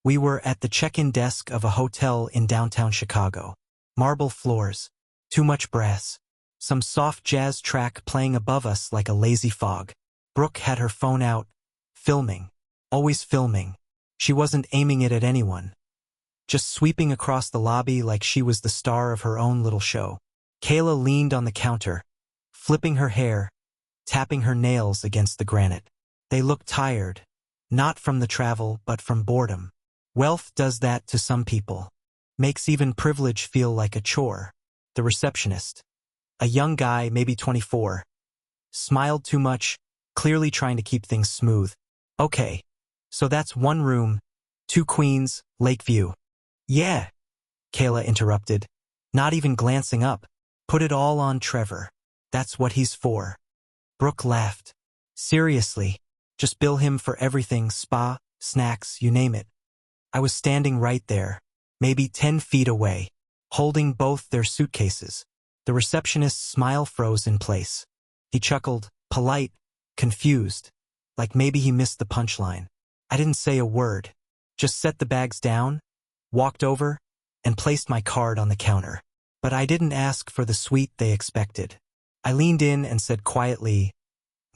We were at the check-in desk of a hotel in downtown Chicago. Marble floors, too much brass, some soft jazz track playing above us like a lazy fog. Brooke had her phone out, filming, always filming. She wasn't aiming it at anyone, just sweeping across the lobby like she was the star of her own little show. Kayla leaned on the counter, flipping her hair, tapping her nails against the granite. They looked tired, not from the travel but from boredom. Wealth does that to some people. Makes even privilege feel like a chore. The receptionist, a young guy, maybe 24, smiled too much, clearly trying to keep things smooth. Okay, so that's one room, 2 queens, Lakeview. Yeah, Kayla interrupted, not even glancing up. Put it all on Trevor. That's what he's for. Brooke laughed. Seriously, just bill him for everything, spa, snacks, you name it. I was standing right there, maybe 10 feet away, holding both their suitcases. The receptionist's smile froze in place. He chuckled, polite, confused, like maybe he missed the punchline. I didn't say a word, just set the bags down, walked over, and placed my card on the counter. But I didn't ask for the suite they expected. I leaned in and said quietly,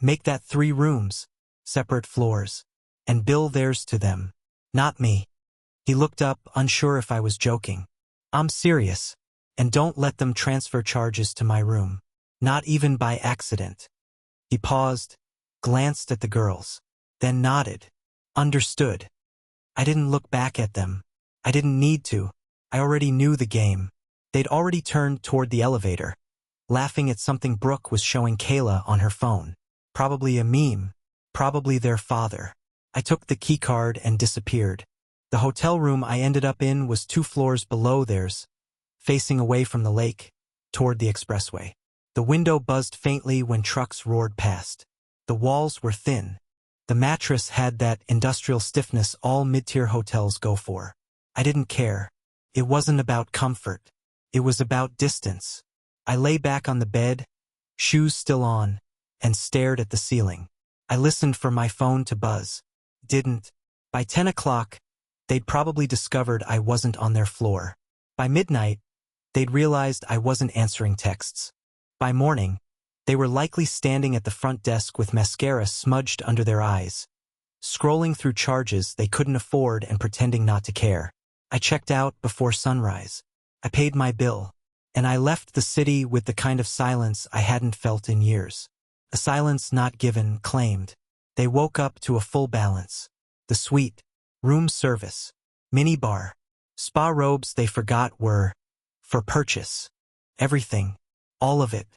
make that 3 rooms, separate floors, and bill theirs to them, not me. He looked up, unsure if I was joking. I'm serious, and don't let them transfer charges to my room, not even by accident. He paused, glanced at the girls, then nodded. Understood. I didn't look back at them. I didn't need to. I already knew the game. They'd already turned toward the elevator, laughing at something Brooke was showing Kayla on her phone. Probably a meme. Probably their father. I took the keycard and disappeared. The hotel room I ended up in was 2 floors below theirs, facing away from the lake, toward the expressway. The window buzzed faintly when trucks roared past. The walls were thin. The mattress had that industrial stiffness all mid-tier hotels go for. I didn't care. It wasn't about comfort. It was about distance. I lay back on the bed, shoes still on, and stared at the ceiling. I listened for my phone to buzz. Didn't. By 10 o'clock, they'd probably discovered I wasn't on their floor. By midnight, they'd realized I wasn't answering texts. By morning, they were likely standing at the front desk with mascara smudged under their eyes, scrolling through charges they couldn't afford and pretending not to care. I checked out before sunrise. I paid my bill, and I left the city with the kind of silence I hadn't felt in years. A silence not given, claimed. They woke up to a full balance. The suite, room service, minibar, spa robes they forgot were for purchase. Everything, all of it,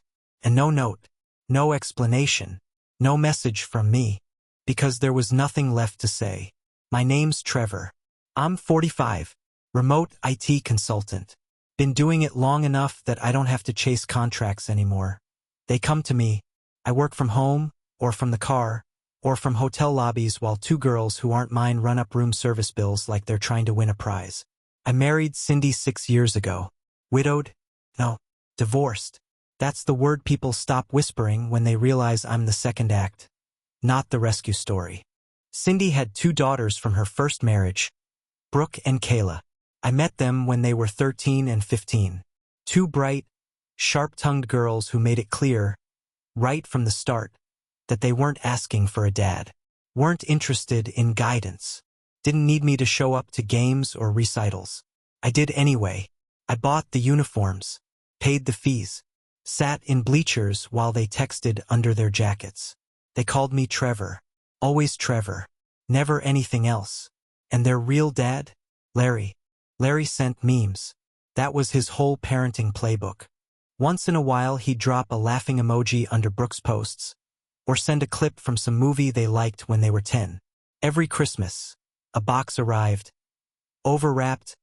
and no note, no explanation, no message from me, because there was nothing left to say. My name's Trevor. I'm 45, remote IT consultant. Been doing it long enough that I don't have to chase contracts anymore. They come to me. I work from home, or from the car, or from hotel lobbies while 2 girls who aren't mine run up room service bills like they're trying to win a prize. I married Cindy 6 years ago. Widowed? No. Divorced. That's the word people stop whispering when they realize I'm the second act, not the rescue story. Cindy had 2 daughters from her first marriage, Brooke and Kayla. I met them when they were 13 and 15. 2 bright, sharp-tongued girls who made it clear, right from the start, that they weren't asking for a dad, weren't interested in guidance, didn't need me to show up to games or recitals. I did anyway. I bought the uniforms, paid the fees, sat in bleachers while they texted under their jackets. They called me Trevor, always Trevor, never anything else. And their real dad? Larry. Larry sent memes. That was his whole parenting playbook. Once in a while he'd drop a laughing emoji under Brooke's posts, or send a clip from some movie they liked when they were 10. Every Christmas, a box arrived. Overwrapped,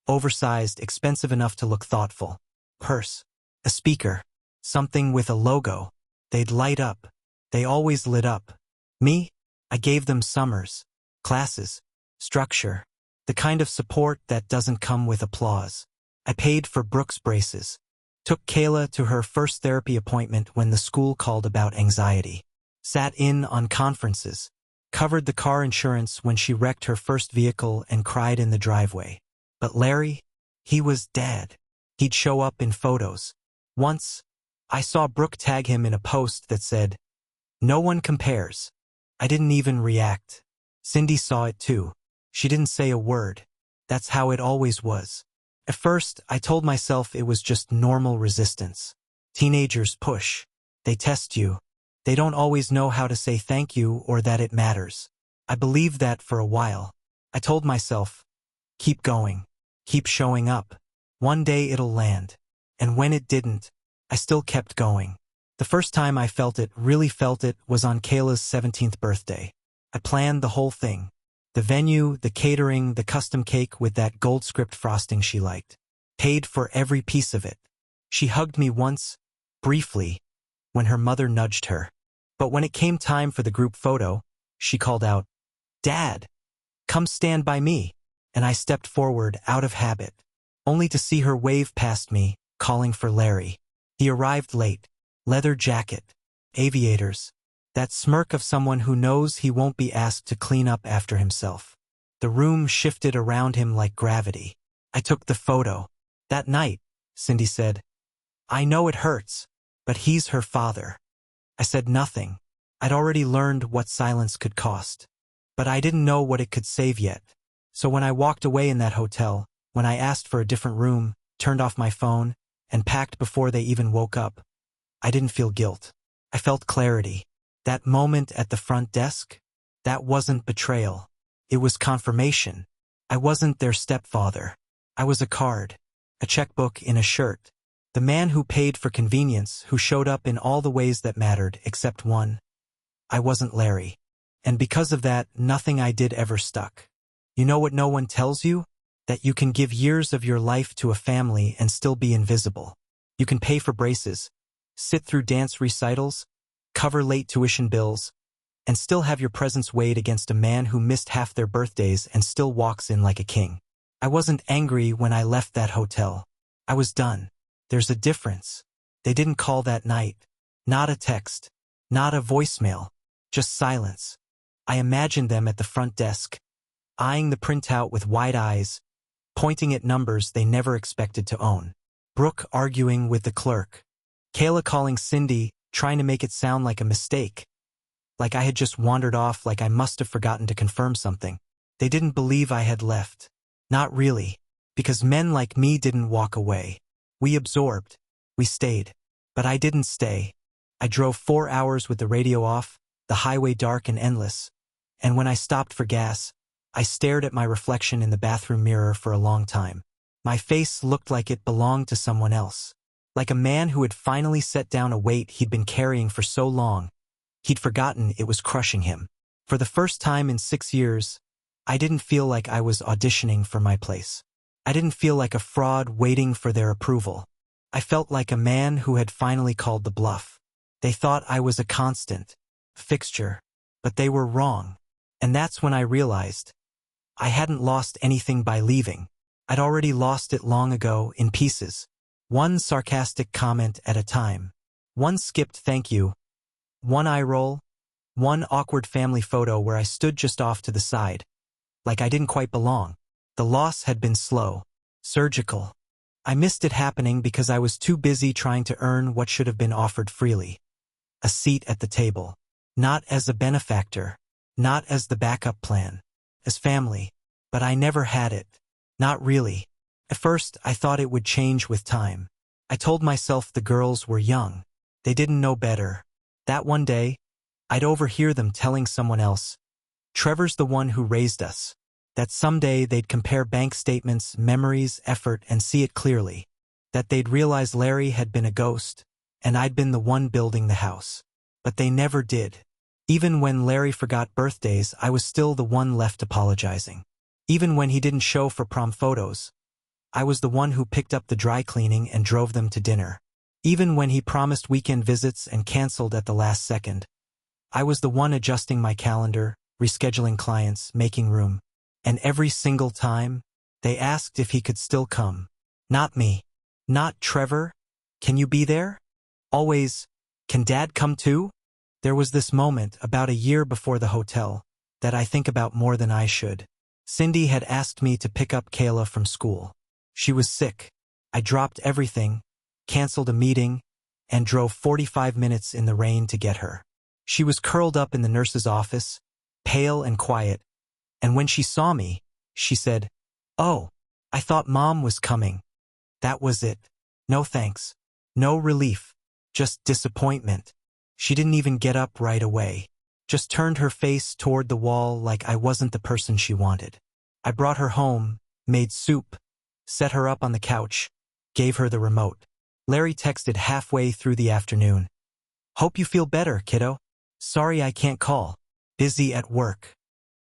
oversized, expensive enough to look thoughtful. Purse. A speaker. Something with a logo. They'd light up. They always lit up. Me? I gave them summers, classes, structure, the kind of support that doesn't come with applause. I paid for Brooke's braces. Took Kayla to her first therapy appointment when the school called about anxiety. Sat in on conferences. covered the car insurance when she wrecked her first vehicle and cried in the driveway. But Larry, he was dead. He'd show up in photos. Once, I saw Brooke tag him in a post that said, "No one compares." I didn't even react. Cindy saw it too. She didn't say a word. That's how it always was. At first, I told myself it was just normal resistance. Teenagers push. They test you. They don't always know how to say thank you or that it matters. I believed that for a while. I told myself, keep going. Keep showing up. One day it'll land. And when it didn't, I still kept going. The first time I really felt it, was on Kayla's 17th birthday. I planned the whole thing. The venue, the catering, the custom cake with that gold script frosting she liked. Paid for every piece of it. She hugged me once, briefly, when her mother nudged her. But when it came time for the group photo, she called out, "Dad, come stand by me." And I stepped forward out of habit, only to see her wave past me, calling for Larry. He arrived late. Leather jacket, aviators, that smirk of someone who knows he won't be asked to clean up after himself. The room shifted around him like gravity. I took the photo. That night, Cindy said, "I know it hurts, but he's her father." I said nothing. I'd already learned what silence could cost. But I didn't know what it could save yet. So when I walked away in that hotel, when I asked for a different room, turned off my phone, and packed before they even woke up, I didn't feel guilt. I felt clarity. That moment at the front desk, that wasn't betrayal. It was confirmation. I wasn't their stepfather. I was a card, a checkbook in a shirt. The man who paid for convenience, who showed up in all the ways that mattered, except one. I wasn't Larry. And because of that, nothing I did ever stuck. You know what no one tells you? That you can give years of your life to a family and still be invisible. You can pay for braces, sit through dance recitals, cover late tuition bills, and still have your presence weighed against a man who missed half their birthdays and still walks in like a king. I wasn't angry when I left that hotel. I was done. There's a difference. They didn't call that night. Not a text. Not a voicemail. Just silence. I imagined them at the front desk, eyeing the printout with wide eyes, pointing at numbers they never expected to own. Brooke arguing with the clerk. Kayla calling Cindy, trying to make it sound like a mistake. Like I had just wandered off, like I must have forgotten to confirm something. They didn't believe I had left. Not really. Because men like me didn't walk away. We absorbed. We stayed. But I didn't stay. I drove 4 hours with the radio off, the highway dark and endless. And when I stopped for gas, I stared at my reflection in the bathroom mirror for a long time. My face looked like it belonged to someone else. Like a man who had finally set down a weight he'd been carrying for so long. He'd forgotten it was crushing him. For the first time in 6 years, I didn't feel like I was auditioning for my place. I didn't feel like a fraud waiting for their approval. I felt like a man who had finally called the bluff. They thought I was a constant, fixture, but they were wrong. And that's when I realized I hadn't lost anything by leaving. I'd already lost it long ago in pieces. One sarcastic comment at a time. One skipped thank you. One eye roll. One awkward family photo where I stood just off to the side, like I didn't quite belong. The loss had been slow, surgical. I missed it happening because I was too busy trying to earn what should have been offered freely. A seat at the table. Not as a benefactor. Not as the backup plan. As family. But I never had it. Not really. At first, I thought it would change with time. I told myself the girls were young. They didn't know better. That one day, I'd overhear them telling someone else, "Trevor's the one who raised us." That someday they'd compare bank statements, memories, effort, and see it clearly. That they'd realize Larry had been a ghost, and I'd been the one building the house. But they never did. Even when Larry forgot birthdays, I was still the one left apologizing. Even when he didn't show for prom photos, I was the one who picked up the dry cleaning and drove them to dinner. Even when he promised weekend visits and canceled at the last second, I was the one adjusting my calendar, rescheduling clients, making room. And every single time, they asked if he could still come. Not me. Not Trevor. Can you be there? Always, can Dad come too? There was this moment about a year before the hotel, that I think about more than I should. Cindy had asked me to pick up Kayla from school. She was sick. I dropped everything, canceled a meeting, and drove 45 minutes in the rain to get her. She was curled up in the nurse's office, pale and quiet, and when she saw me, she said, "Oh, I thought Mom was coming." That was it. No thanks. No relief. Just disappointment. She didn't even get up right away. Just turned her face toward the wall like I wasn't the person she wanted. I brought her home, made soup, set her up on the couch, gave her the remote. Larry texted halfway through the afternoon. "Hope you feel better, kiddo. Sorry I can't call. Busy at work."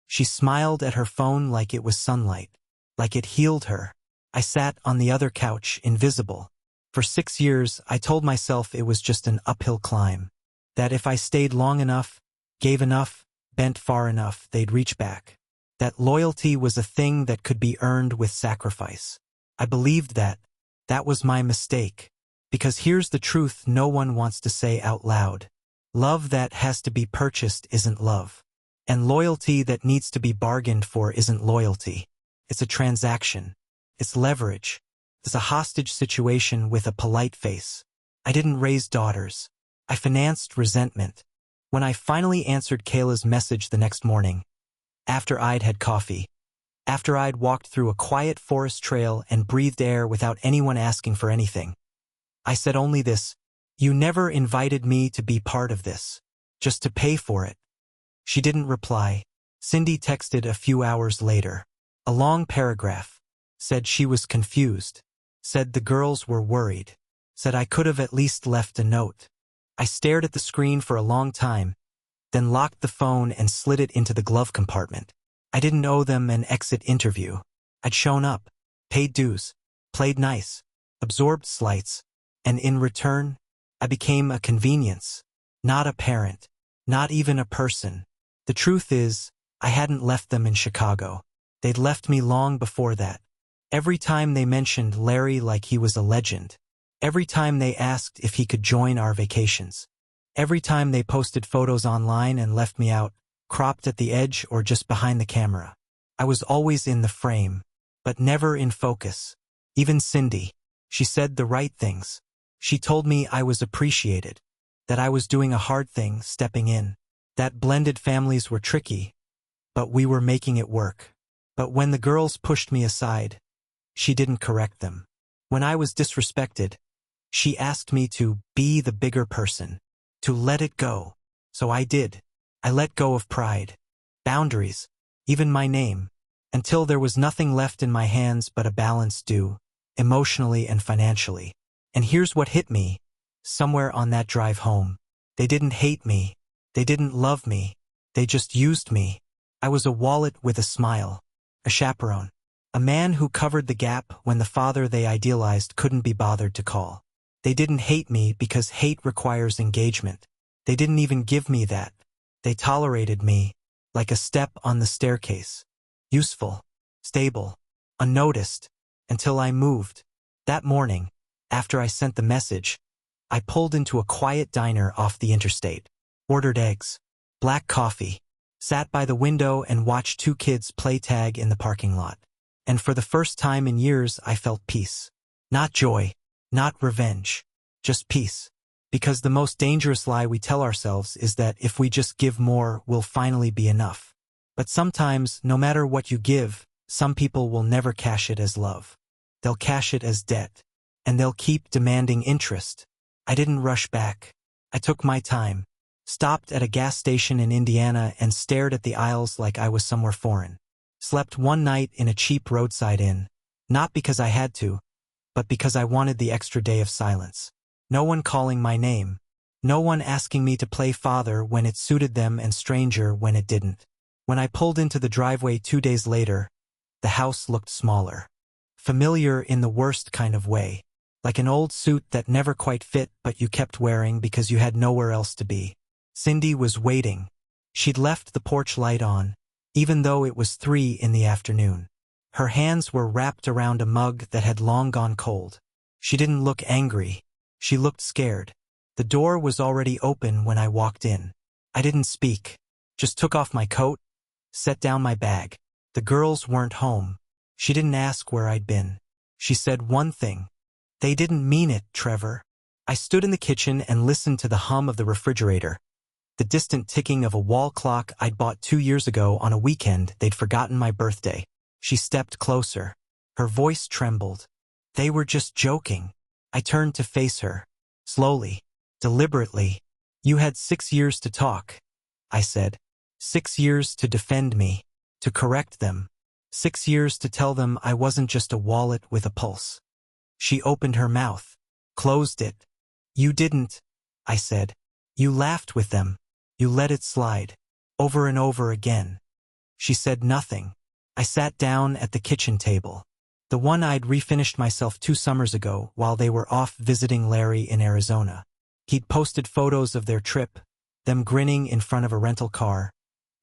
She smiled at her phone like it was sunlight, like it healed her. I sat on the other couch, invisible. For 6 years, I told myself it was just an uphill climb. That if I stayed long enough, gave enough, bent far enough, they'd reach back. That loyalty was a thing that could be earned with sacrifice. I believed that. That was my mistake. Because here's the truth no one wants to say out loud. Love that has to be purchased isn't love. And loyalty that needs to be bargained for isn't loyalty. It's a transaction. It's leverage. It's a hostage situation with a polite face. I didn't raise daughters. I financed resentment. When I finally answered Kayla's message the next morning, after I'd had coffee, after I'd walked through a quiet forest trail and breathed air without anyone asking for anything, I said only this: "You never invited me to be part of this, just to pay for it." She didn't reply. Cindy texted a few hours later. A long paragraph. Said she was confused. Said the girls were worried. Said I could have at least left a note. I stared at the screen for a long time, then locked the phone and slid it into the glove compartment. I didn't owe them an exit interview. I'd shown up, paid dues, played nice, absorbed slights, and in return, I became a convenience, not a parent, not even a person. The truth is, I hadn't left them in Chicago. They'd left me long before that. Every time they mentioned Larry like he was a legend. Every time they asked if he could join our vacations. Every time they posted photos online and left me out, cropped at the edge or just behind the camera. I was always in the frame, but never in focus. Even Cindy. She said the right things. She told me I was appreciated, that I was doing a hard thing, stepping in, that blended families were tricky, but we were making it work. But when the girls pushed me aside, she didn't correct them. When I was disrespected, she asked me to be the bigger person, to let it go. So I did. I let go of pride, boundaries, even my name, until there was nothing left in my hands but a balance due, emotionally and financially. And here's what hit me, somewhere on that drive home. They didn't hate me. They didn't love me. They just used me. I was a wallet with a smile, a chaperone, a man who covered the gap when the father they idealized couldn't be bothered to call. They didn't hate me because hate requires engagement. They didn't even give me that. They tolerated me, like a step on the staircase. Useful, stable, unnoticed, until I moved. That morning, after I sent the message, I pulled into a quiet diner off the interstate, ordered eggs, black coffee, sat by the window and watched 2 kids play tag in the parking lot. And for the first time in years, I felt peace. Not joy, not revenge, just peace. Because the most dangerous lie we tell ourselves is that if we just give more, we'll finally be enough. But sometimes, no matter what you give, some people will never cash it as love. They'll cash it as debt. And they'll keep demanding interest. I didn't rush back. I took my time, stopped at a gas station in Indiana and stared at the aisles like I was somewhere foreign. Slept one night in a cheap roadside inn, not because I had to, but because I wanted the extra day of silence. No one calling my name. No one asking me to play father when it suited them and stranger when it didn't. When I pulled into the driveway 2 days later, the house looked smaller. Familiar in the worst kind of way. Like an old suit that never quite fit but you kept wearing because you had nowhere else to be. Cindy was waiting. She'd left the porch light on, even though it was 3 in the afternoon. Her hands were wrapped around a mug that had long gone cold. She didn't look angry. She looked scared. The door was already open when I walked in. I didn't speak, just took off my coat, set down my bag. The girls weren't home. She didn't ask where I'd been. She said one thing. They didn't mean it, Trevor. I stood in the kitchen and listened to the hum of the refrigerator, the distant ticking of a wall clock I'd bought 2 years ago on a weekend they'd forgotten my birthday. She stepped closer. Her voice trembled. They were just joking. I turned to face her. Slowly, deliberately. You had 6 years to talk, I said. 6 years to defend me, to correct them. 6 years to tell them I wasn't just a wallet with a pulse. She opened her mouth, closed it. You didn't, I said. You laughed with them. You let it slide, over and over again. She said nothing. I sat down at the kitchen table, the one I'd refinished myself 2 summers ago while they were off visiting Larry in Arizona. He'd posted photos of their trip, them grinning in front of a rental car,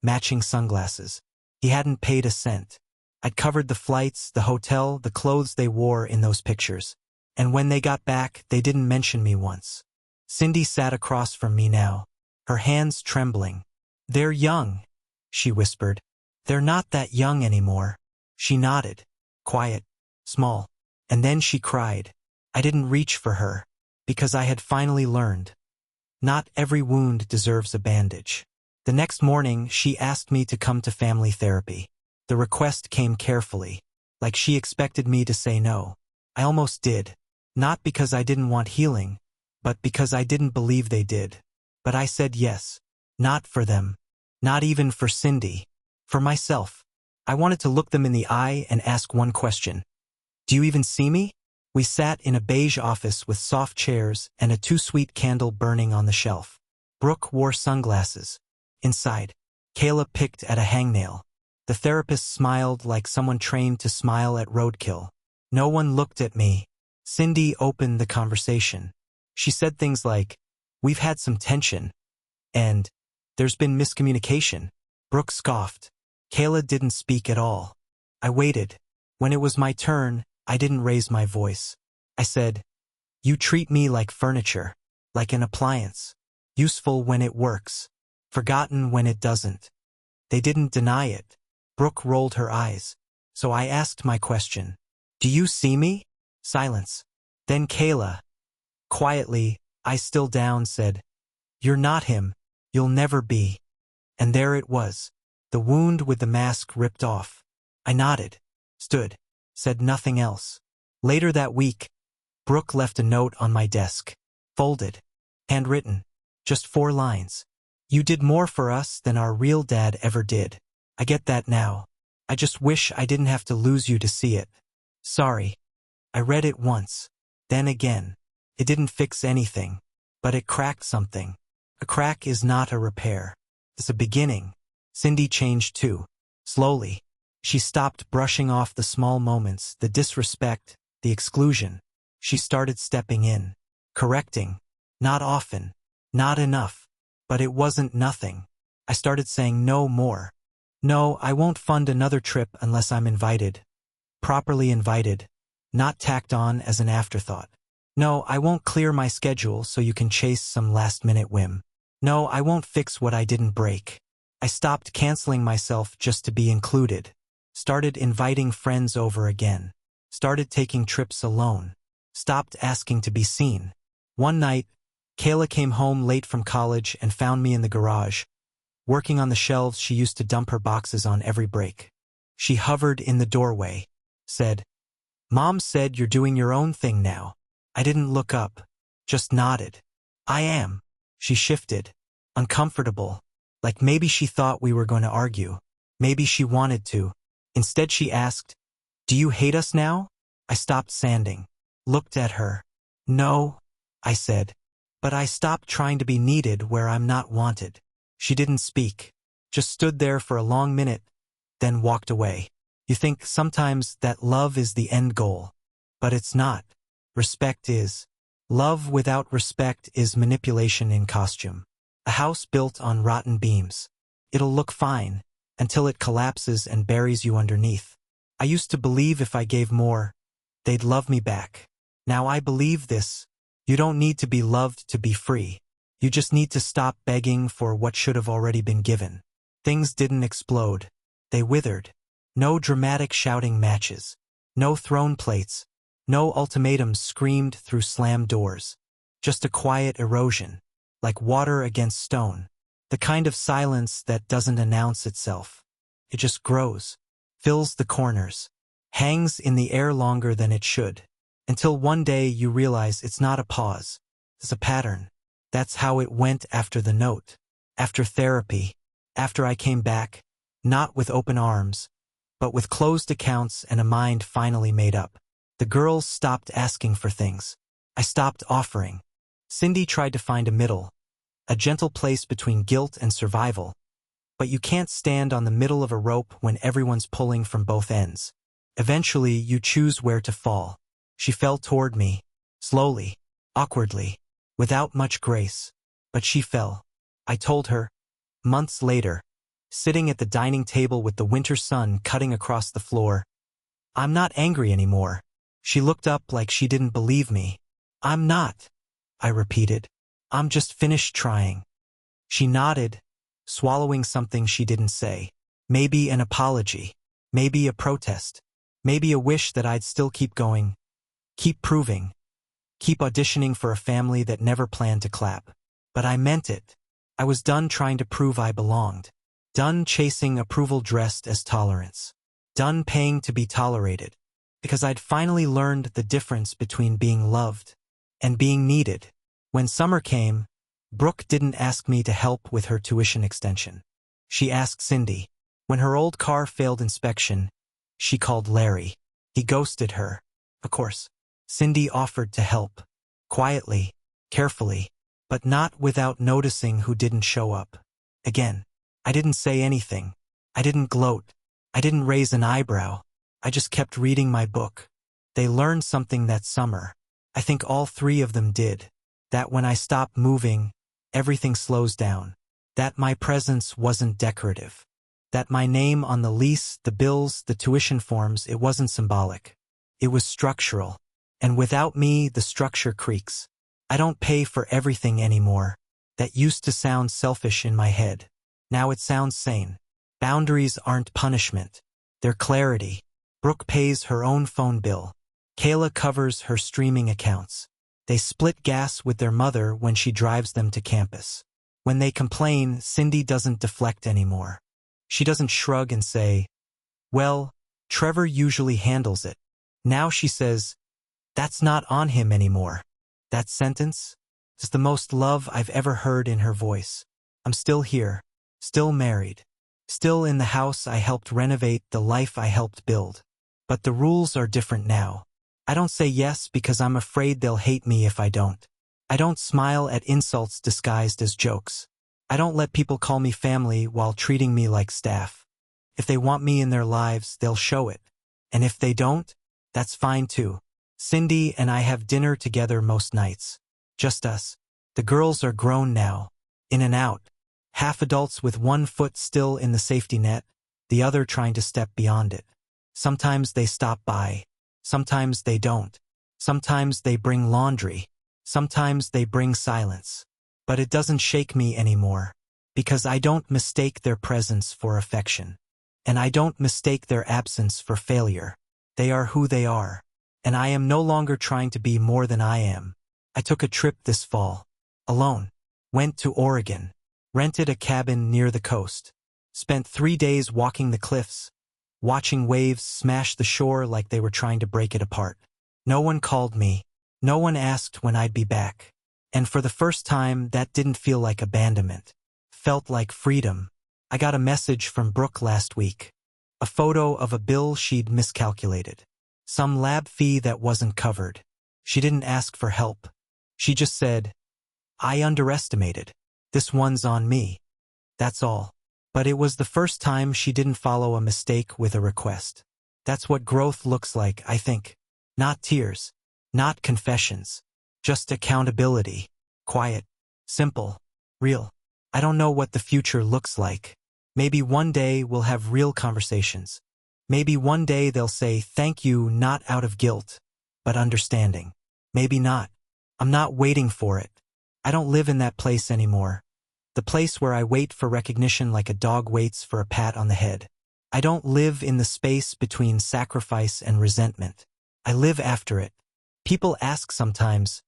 matching sunglasses. He hadn't paid a cent. I'd covered the flights, the hotel, the clothes they wore in those pictures. And when they got back, they didn't mention me once. Cindy sat across from me now, her hands trembling. They're young, she whispered. They're not that young anymore. She nodded, quiet, small. And then she cried. I didn't reach for her, because I had finally learned. Not every wound deserves a bandage. The next morning, she asked me to come to family therapy. The request came carefully, like she expected me to say no. I almost did. Not because I didn't want healing, but because I didn't believe they did. But I said yes. Not for them. Not even for Cindy. For myself. I wanted to look them in the eye and ask one question. Do you even see me? We sat in a beige office with soft chairs and a too-sweet candle burning on the shelf. Brooke wore sunglasses. Inside, Kayla picked at a hangnail. The therapist smiled like someone trained to smile at roadkill. No one looked at me. Cindy opened the conversation. She said things like, we've had some tension, and there's been miscommunication. Brooke scoffed. Kayla didn't speak at all. I waited. When it was my turn, I didn't raise my voice. I said, you treat me like furniture, like an appliance. Useful when it works, forgotten when it doesn't. They didn't deny it. Brooke rolled her eyes. So I asked my question. Do you see me? Silence. Then Kayla, quietly, eyes still down, said, you're not him. You'll never be. And there it was. The wound with the mask ripped off. I nodded, stood, said nothing else. Later that week, Brooke left a note on my desk. Folded. Handwritten. Just 4 lines. You did more for us than our real dad ever did. I get that now. I just wish I didn't have to lose you to see it. Sorry. I read it once. Then again. It didn't fix anything. But it cracked something. A crack is not a repair. It's a beginning. Cindy changed too. Slowly. She stopped brushing off the small moments, the disrespect, the exclusion. She started stepping in. Correcting. Not often. Not enough. But it wasn't nothing. I started saying no more. No, I won't fund another trip unless I'm invited. Properly invited. Not tacked on as an afterthought. No, I won't clear my schedule so you can chase some last-minute whim. No, I won't fix what I didn't break. I stopped canceling myself just to be included. Started inviting friends over again. Started taking trips alone. Stopped asking to be seen. One night, Kayla came home late from college and found me in the garage, working on the shelves she used to dump her boxes on every break. She hovered in the doorway, said, Mom said you're doing your own thing now. I didn't look up, just nodded. I am. She shifted, uncomfortable, like maybe she thought we were going to argue. Maybe she wanted to. Instead she asked, do you hate us now? I stopped sanding, looked at her. No, I said, but I stopped trying to be needed where I'm not wanted. She didn't speak, just stood there for a long minute, then walked away. You think sometimes that love is the end goal, but it's not. Respect is. Love without respect is manipulation in costume. A house built on rotten beams. It'll look fine, until it collapses and buries you underneath. I used to believe if I gave more, they'd love me back. Now I believe this. You don't need to be loved to be free. You just need to stop begging for what should have already been given. Things didn't explode. They withered. No dramatic shouting matches. No throne plates. No ultimatums screamed through slammed doors. Just a quiet erosion, like water against stone. The kind of silence that doesn't announce itself. It just grows, fills the corners, hangs in the air longer than it should, until one day you realize it's not a pause, it's a pattern. That's how it went after the note, after therapy, after I came back, not with open arms, but with closed accounts and a mind finally made up. The girls stopped asking for things. I stopped offering. Cindy tried to find a middle, a gentle place between guilt and survival. But you can't stand on the middle of a rope when everyone's pulling from both ends. Eventually, you choose where to fall. She fell toward me, slowly, awkwardly, without much grace. But she fell. I told her, months later, sitting at the dining table with the winter sun cutting across the floor, "I'm not angry anymore." She looked up like she didn't believe me. "I'm not," I repeated. "I'm just finished trying." She nodded, swallowing something she didn't say. Maybe an apology. Maybe a protest. Maybe a wish that I'd still keep going. Keep proving. Keep auditioning for a family that never planned to clap. But I meant it. I was done trying to prove I belonged. Done chasing approval dressed as tolerance. Done paying to be tolerated. Because I'd finally learned the difference between being loved and being needed. When summer came, Brooke didn't ask me to help with her tuition extension. She asked Cindy. When her old car failed inspection, she called Larry. He ghosted her. Of course, Cindy offered to help. Quietly, carefully, but not without noticing who didn't show up. Again, I didn't say anything. I didn't gloat. I didn't raise an eyebrow. I just kept reading my book. They learned something that summer. I think all three of them did. That when I stop moving, everything slows down. That my presence wasn't decorative. That my name on the lease, the bills, the tuition forms, it wasn't symbolic. It was structural. And without me, the structure creaks. I don't pay for everything anymore. That used to sound selfish in my head. Now it sounds sane. Boundaries aren't punishment. They're clarity. Brooke pays her own phone bill. Kayla covers her streaming accounts. They split gas with their mother when she drives them to campus. When they complain, Cindy doesn't deflect anymore. She doesn't shrug and say, "Well, Trevor usually handles it." Now she says, "That's not on him anymore." That sentence is the most love I've ever heard in her voice. I'm still here, still married, still in the house I helped renovate, the life I helped build. But the rules are different now. I don't say yes because I'm afraid they'll hate me if I don't. I don't smile at insults disguised as jokes. I don't let people call me family while treating me like staff. If they want me in their lives, they'll show it. And if they don't, that's fine too. Cindy and I have dinner together most nights. Just us. The girls are grown now. In and out. Half adults with one foot still in the safety net, the other trying to step beyond it. Sometimes they stop by. Sometimes they don't. Sometimes they bring laundry. Sometimes they bring silence. But it doesn't shake me anymore. Because I don't mistake their presence for affection. And I don't mistake their absence for failure. They are who they are. And I am no longer trying to be more than I am. I took a trip this fall. Alone. Went to Oregon. Rented a cabin near the coast. Spent 3 days walking the cliffs. Watching waves smash the shore like they were trying to break it apart. No one called me. No one asked when I'd be back. And for the first time, that didn't feel like abandonment. Felt like freedom. I got a message from Brooke last week. A photo of a bill she'd miscalculated. Some lab fee that wasn't covered. She didn't ask for help. She just said, "I underestimated. This one's on me." That's all. But it was the first time she didn't follow a mistake with a request. That's what growth looks like, I think. Not tears. Not confessions. Just accountability. Quiet. Simple. Real. I don't know what the future looks like. Maybe one day we'll have real conversations. Maybe one day they'll say thank you not out of guilt, but understanding. Maybe not. I'm not waiting for it. I don't live in that place anymore. The place where I wait for recognition like a dog waits for a pat on the head. I don't live in the space between sacrifice and resentment. I live after it. People ask sometimes,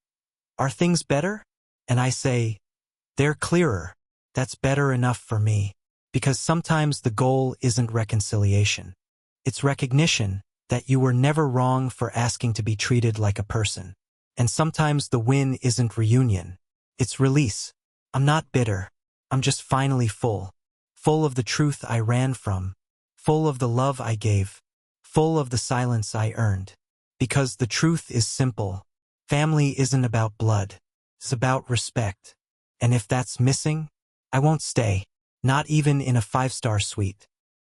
are things better? And I say, they're clearer. That's better enough for me. Because sometimes the goal isn't reconciliation. It's recognition that you were never wrong for asking to be treated like a person. And sometimes the win isn't reunion. It's release. I'm not bitter. I'm just finally full. Full of the truth I ran from. Full of the love I gave. Full of the silence I earned. Because the truth is simple. Family isn't about blood. It's about respect. And if that's missing, I won't stay. Not even in a 5-star suite.